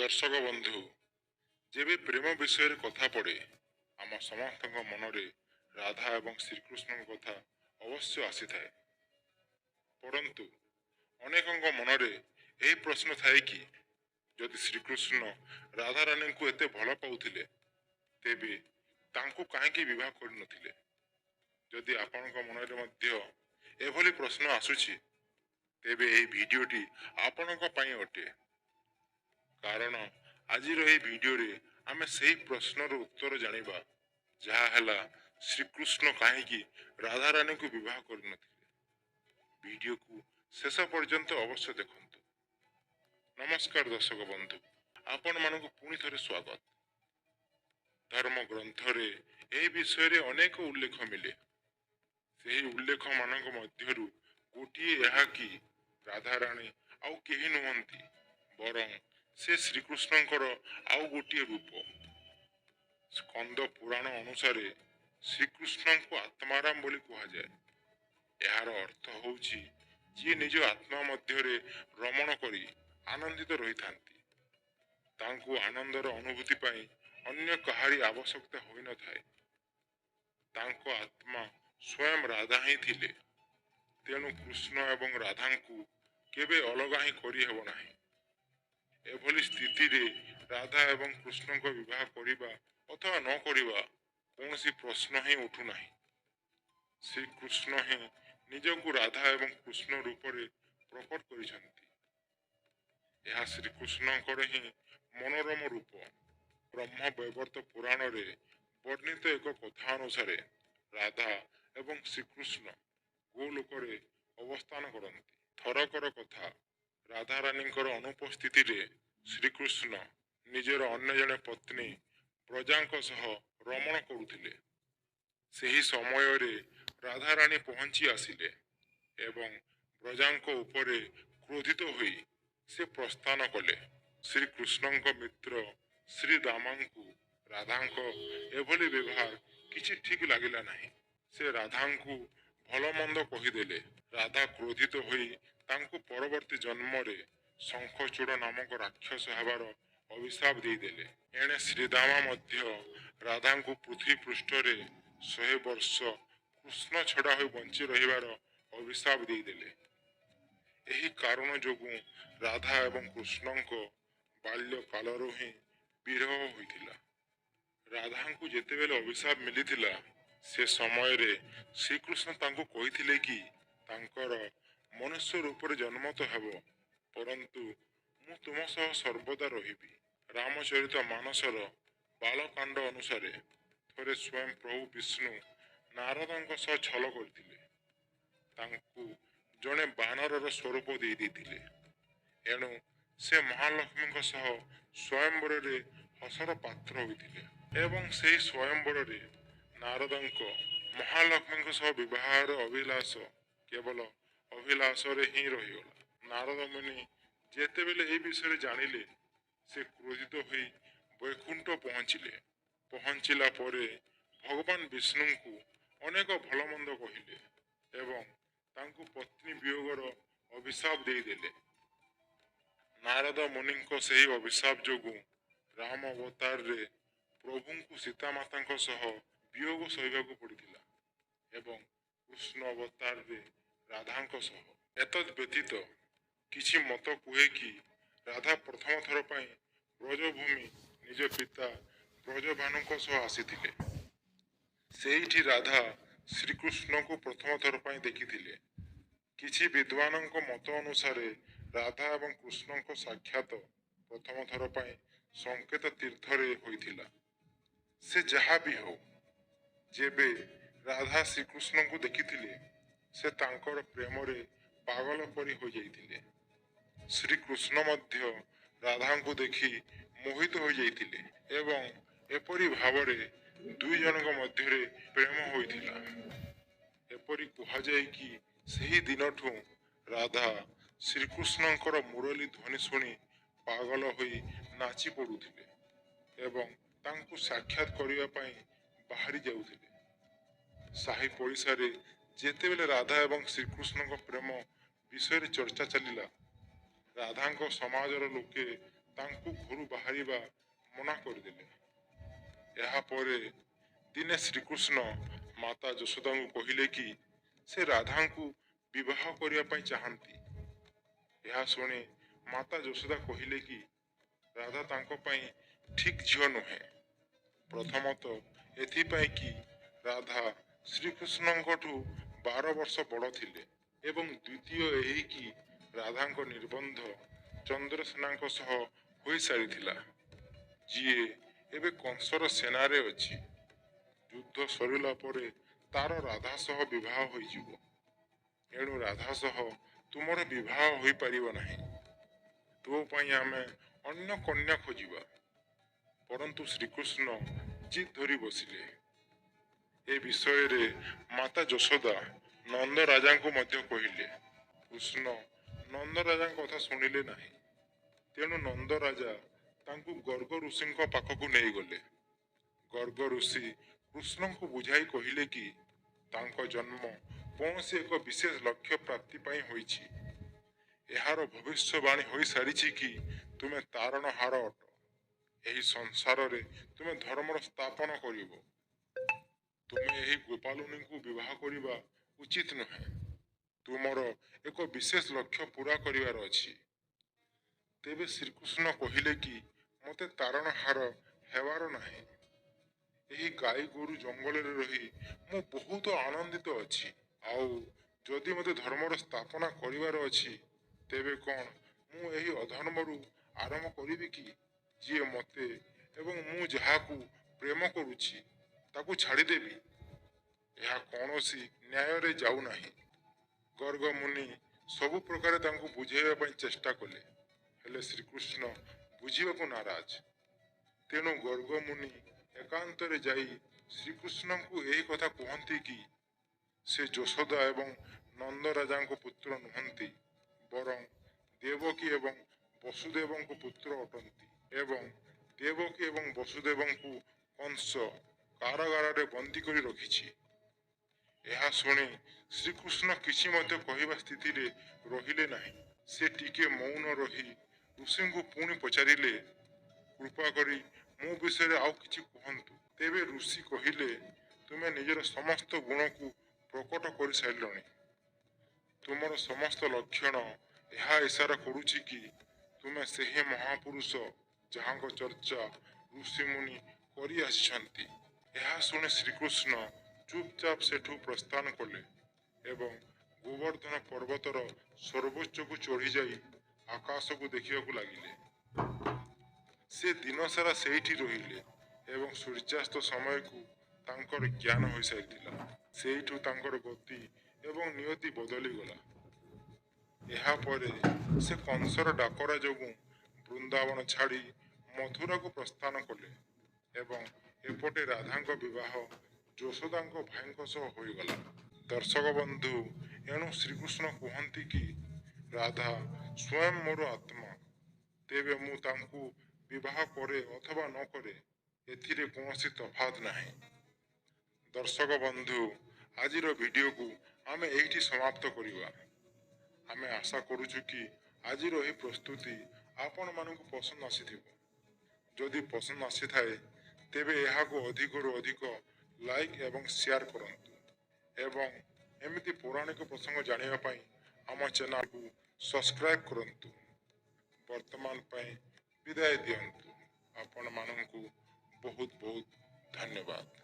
दर्शक बंधु जेबे प्रेम विषय कथा पड़े आम समस्त मनरे राधा एवं श्रीकृष्ण कथा अवश्य आसी थाए। परंतु अनेक मनरे यही प्रश्न थाए कि जदि श्रीकृष्ण राधा रानी को एते भल पाउथिले तेबे तांको काहेकि विवाह कर जदि आपनक मनरे मध्य एभली प्रश्न आसुछि तेबे एही भिडियोटी आपनक पई अटे। कारण आज भिडियो रे आमे सही प्रश्नर उत्तर जानिबा जहा हैला श्रीकृष्ण काहेकि राधा रानी को विवाह कर भिडियो को शेष पर्यंत अवश्य देखंतु। नमस्कार दर्शक बंधु, आपण मानक पुणी थरे स्वागत। धर्म ग्रंथ रे एही विषय रे अनेक उल्लेख मिले। सेही उल्लेख मानक मध्यरु गोटिए यहा कि राधा रानी आउ केही नुहंती बरं से श्रीकृष्णंकर आउ गोटिए रूप। स्कंद पुराण अनुसारे श्रीकृष्ण को आत्माराम बोली कहा जाए। यार अर्थ होउछि जे निज आत्मा मध्यरे रमण करी आनंदित रही थांती। तांकु आनंदर अनुभूति पाई अन्य कहारी आवश्यकता होई न थाए। तांको आत्मा स्वयं राधा ही थिले। तेणु कृष्ण एवं राधा को केबे अलगा ही करी हेबो नाही। एभली स्थिति रे राधा एवं कृष्ण को विवाह करिबा अथवा न करिबा कौनसी प्रश्न ही उठु नाही। श्री कृष्ण ही निजକୁ राधा एवं कृष्ण रूप रे प्रकट करिसंती। यह श्री कृष्णकर ही मनोरम रूप। ब्रह्म वैवर्त पुराण रे वर्णित एक कथा अनुसारे राधा एवं श्रीकृष्ण गोलोक रे अवस्थान करती। थरकर कथा राधा रानीकर अनुपस्थिति रे श्रीकृष्ण निजर अन्य जने पत्नी प्रजांक सह रमण करुथिले। सेही समय रे राधा रानी पहुंची आसिले एवं प्रजांक उपरे क्रोधित होई से प्रस्थान कले। श्रीकृष्णंक मित्र श्री रामांकु राधांक एभली व्यवहार किछि ठीक लागिला नाही। से राधांकु भल मंद कहिदेले। राधा क्रोधित होई तांकु परवर्ती जन्म रे शंखचूड़ नामक राक्षस हेबार अभिशाप देदेले। एणे श्रीदामा मध्य राधांकु पृथ्वी पृष्ठ रे 100 वर्ष कृष्ण छड़ा होई बंची रहिबार अभिशाप देदेले। एही कारण जोगु राधा एवं कृष्णंक बाल्य कालरो ही विरह होइथिला। राधांकु जेतेबेले अभिशाप मिलिथिला से समय रे श्रीकृष्ण तांकु कहिथिले कि तांकर मनुष्य रूप रे जन्म तो हेबो परंतु मु तुम सह सर्वदा रहिबी। रामचरित मानसर बालकांड अनुसारे थरे स्वयं प्रभु विष्णु नारदंक सह छल करथिले। तांकु जणे बानरर स्वरूप देई देथिले। एणु से महालक्ष्मी सह स्वयंवर रे हसर पात्र होइथिले एवं सेही स्वयंवर रे नारदंक महालक्ष्मी सह विवाहर अभिलाष केवल अभिलाष रे ही रहीगला। नारद मुनि जेतेबेले ए विषय जानिले से क्रोधित होई वैकुंठ पहुंचिले। पहुंचिला परे भगवान विष्णु को अनेक भलमंद कहिले एवं तांकु पत्नी वियोगर अभिशाप देदेले। नारद मुनिंको सेही अभिशाप जोगु राम अवतार रे प्रभुंकु सीता मातांको सह वियोग सहिबाकु पड़िथिला एवं कृष्ण अवतार रे राधांको सह। एतद व्यतीत किछि मत कुहे कि राधा प्रथम थर पई ब्रजभूमि निज पिता ब्रजभानुंको सह आसीथिले। सेहिठी राधा श्रीकृष्ण को प्रथम थर पई देखिथिले। किछि विद्वानंको मत अनुसारे राधा एवं कृष्णंको साक्षात प्रथम थर पई संकेत तीर्थ रे होइथिला। से जहा भी हो जेबे राधा श्रीकृष्ण को देखिथिले से तांकर प्रेम रे पागल परी हो जाइथिले। श्रीकृष्ण मध्य राधा को देखि मोहित हो जाइथिले एवं एपरी भावरे दुई जनक मध्य रे प्रेम होइथिला। एपरी कहा जाय कि सही दिनठू राधा श्रीकृष्णंकर मुरली ध्वनि सुनी पागल होई नाची पड़ुथिले एवं तांकु साक्षात करिया पई बाहरी जाउथिले। साही पड़िसा रे जेतेबेले राधा एवं श्रीकृष्ण प्रेम विषय चर्चा चलिला राधा समाजर लोके ତାଙ୍କୁ ଘରୁ ବାହାରିବା ମନା କରିଦେଲେ। ଏହାପରେ ଦିନେ ଶ୍ରୀକୃଷ୍ଣ ମାତା ଯଶୋଦାଙ୍କୁ କହିଲେ କି ସେ ରାଧାଙ୍କୁ ବିବାହ କରିବା ପାଇଁ ଚାହାନ୍ତି। ଏହା ଶୁଣି ମାତା ଯଶୋଦା କହିଲେ କି ରାଧା ତାଙ୍କ ପାଇଁ ଠିକ୍ ଝିଅ ନୁହେଁ। ପ୍ରଥମତଃ ଏଥିପାଇଁ କି ରାଧା ଶ୍ରୀକୃଷ୍ଣଙ୍କଠୁ 12 ବର୍ଷ ବଡ଼ ଥିଲେ ଏବଂ ଦ୍ୱିତୀୟ ଏହି କି ରାଧାଙ୍କ ନିର୍ବନ୍ଧ ଚନ୍ଦ୍ରସେନାଙ୍କ ସହ ହୋଇସାରିଥିଲା, ଯିଏ ଏବେ କଂସର ସେନାରେ ଅଛି। ଯୁଦ୍ଧ ସରିଲା ପରେ ତାର ରାଧା ସହ ବିବାହ ହୋଇଯିବ। ଏଣୁ ରାଧା ସହ ତୁମର ବିବାହ ହୋଇପାରିବ ନାହିଁ। ତୋ ପାଇଁ ଆମେ ଅନ୍ୟ କନ୍ୟା ଖୋଜିବା। ପରନ୍ତୁ ଶ୍ରୀକୃଷ୍ଣ ଜିଦ୍ ଧରି ବସିଲେ। ଏ ବିଷୟରେ ମାତା ଯଶୋଦା ନନ୍ଦ ରାଜାଙ୍କୁ ମଧ୍ୟ କହିଲେ। କୃଷ୍ଣ ନନ୍ଦ ରାଜାଙ୍କ କଥା ଶୁଣିଲେ ନାହିଁ। ତେଣୁ ନନ୍ଦ ରାଜା ତାଙ୍କୁ ଗର୍ଗ ଋଷିଙ୍କ ପାଖକୁ ନେଇଗଲେ। ଗର୍ଗ ଋଷି କୃଷ୍ଣଙ୍କୁ ବୁଝାଇ କହିଲେ କି ତାଙ୍କ ଜନ୍ମ କୌଣସି ଏକ ବିଶେଷ ଲକ୍ଷ୍ୟ ପ୍ରାପ୍ତି ପାଇଁ ହୋଇଛି। ଏହାର ଭବିଷ୍ୟବାଣୀ ହୋଇସାରିଛି କି ତୁମେ ତାରଣହାର ଅଟ। ଏହି ସଂସାରରେ ତୁମେ ଧର୍ମର ସ୍ଥାପନ କରିବ। ତୁମେ ଏହି ଗୋପାଳୁନୀଙ୍କୁ ବିବାହ କରିବା ଉଚିତ ନୁହେଁ। ତୁମର ଏକ ବିଶେଷ ଲକ୍ଷ୍ୟ ପୂରା କରିବାର ଅଛି। ତେବେ ଶ୍ରୀକୃଷ୍ଣ କହିଲେ କି ମୋତେ ତାରଣହାର ହେବାର ନାହିଁ। ଏହି ଗାଈ ଗୋରୁ ଜଙ୍ଗଲରେ ରହି ମୁଁ ବହୁତ ଆନନ୍ଦିତ ଅଛି। ଆଉ ଯଦି ମୋତେ ଧର୍ମର ସ୍ଥାପନା କରିବାର ଅଛି, ତେବେ କଣ ମୁଁ ଏହି ଅଧର୍ମରୁ ଆରମ୍ଭ କରିବି କି? ଯିଏ ମୋତେ ଏବଂ ମୁଁ ଯାହାକୁ ପ୍ରେମ କରୁଛି ତାକୁ ଛାଡ଼ିଦେବି? ଏହା କୌଣସି ନ୍ୟାୟରେ ଯାଉନାହିଁ। ଗର୍ଗ ମୁନି ସବୁ ପ୍ରକାରେ ତାଙ୍କୁ ବୁଝାଇବା ପାଇଁ ଚେଷ୍ଟା କଲେ, ହେଲେ ଶ୍ରୀକୃଷ୍ଣ ବୁଝିବାକୁ ନାରାଜ। ତେଣୁ ଗର୍ଗ ମୁନି ଏକାନ୍ତରେ ଯାଇ ଶ୍ରୀକୃଷ୍ଣଙ୍କୁ ଏହି କଥା କୁହନ୍ତି କି ସେ ଯଶୋଦା ଏବଂ ନନ୍ଦ ରାଜାଙ୍କ ପୁତ୍ର ନୁହନ୍ତି, ବରଂ ଦେବକୀ ଏବଂ ବସୁଦେବଙ୍କ ପୁତ୍ର ଅଟନ୍ତି ଏବଂ ଦେବକୀ ଏବଂ ବସୁଦେବଙ୍କୁ କଂସ କାରାଗାରରେ ବନ୍ଦୀ କରି ରଖିଛି। ଏହା ଶୁଣି ଶ୍ରୀକୃଷ୍ଣ କିଛି ମଧ୍ୟ କହିବା ସ୍ଥିତିରେ ରହିଲେ ନାହିଁ। ସେ ଟିକେ ମୌନ ରହି ଋଷିଙ୍କୁ ପୁଣି ପଚାରିଲେ, କୃପା କରି ମୋ ବିଷୟରେ ଆଉ କିଛି କୁହନ୍ତୁ। ତେବେ ଋଷି କହିଲେ, ତୁମେ ନିଜର ସମସ୍ତ ଗୁଣକୁ ପ୍ରକଟ କରିସାରିଲଣି। ତୁମର ସମସ୍ତ ଲକ୍ଷଣ ଏହା ଇଶାରା କରୁଛି କି ତୁମେ ସେହି ମହାପୁରୁଷ ଯାହାଙ୍କ ଚର୍ଚ୍ଚା ଋଷିମୁନି କରି ଆସିଛନ୍ତି। ଏହା ଶୁଣି ଶ୍ରୀକୃଷ୍ଣ ଚୁପଚାପ ସେଠୁ ପ୍ରସ୍ଥାନ କଲେ ଏବଂ ଗୋବର୍ଦ୍ଧନ ପର୍ବତର ସର୍ବୋଚ୍ଚକୁ ଚଢ଼ିଯାଇ ଆକାଶକୁ ଦେଖିବାକୁ ଲାଗିଲେ। ସେ ଦିନସାରା ସେଇଠି ରହିଲେ ଏବଂ ସୂର୍ଯ୍ୟାସ୍ତ ସମୟକୁ ତାଙ୍କର ଜ୍ଞାନ ହୋଇସାରିଥିଲା। ସେଇଠୁ ତାଙ୍କର ଗତି ଏବଂ ନିୟତି ବଦଳିଗଲା। ଏହାପରେ ସେ କଂସର ଡାକରା ଯୋଗୁଁ ବୃନ୍ଦାବନ ଛାଡ଼ି ମଥୁରାକୁ ପ୍ରସ୍ଥାନ କଲେ ଏବଂ ଏପଟେ ରାଧାଙ୍କ ବିବାହ ଯଶୋଦାଙ୍କ ଭାଇଙ୍କ ସହ ହୋଇଗଲା। ଦର୍ଶକ ବନ୍ଧୁ, ଏଣୁ ଶ୍ରୀକୃଷ୍ଣ କୁହନ୍ତି କି ରାଧା ସ୍ୱୟଂ ମୋର ଆତ୍ମା। ତେବେ ମୁଁ ତାଙ୍କୁ ବିବାହ କରେ ଅଥବା ନ କରେ, ଏଥିରେ କୌଣସି ତଫାତ୍ ନାହିଁ। ଦର୍ଶକ ବନ୍ଧୁ, ଆଜିର ଭିଡ଼ିଓକୁ ଆମେ ଏଇଠି ସମାପ୍ତ କରିବା। ଆମେ ଆଶା କରୁଛୁ କି ଆଜିର ଏହି ପ୍ରସ୍ତୁତି ଆପଣମାନଙ୍କୁ ପସନ୍ଦ ଆସିଥିବ। ଯଦି ପସନ୍ଦ ଆସିଥାଏ, ତେବେ ଏହାକୁ ଅଧିକରୁ ଅଧିକ ଲାଇକ୍ ଏବଂ ସେୟାର କରନ୍ତୁ ଏବଂ ଏମିତି ପୌରାଣିକ ପ୍ରସଙ୍ଗ ଜାଣିବା ପାଇଁ ଆମ ଚ୍ୟାନେଲକୁ ସବସ୍କ୍ରାଇବ୍ କରନ୍ତୁ। ବର୍ତ୍ତମାନ ପାଇଁ ବିଦାୟ ଦିଅନ୍ତୁ। ଆପଣମାନଙ୍କୁ ବହୁତ ବହୁତ ଧନ୍ୟବାଦ।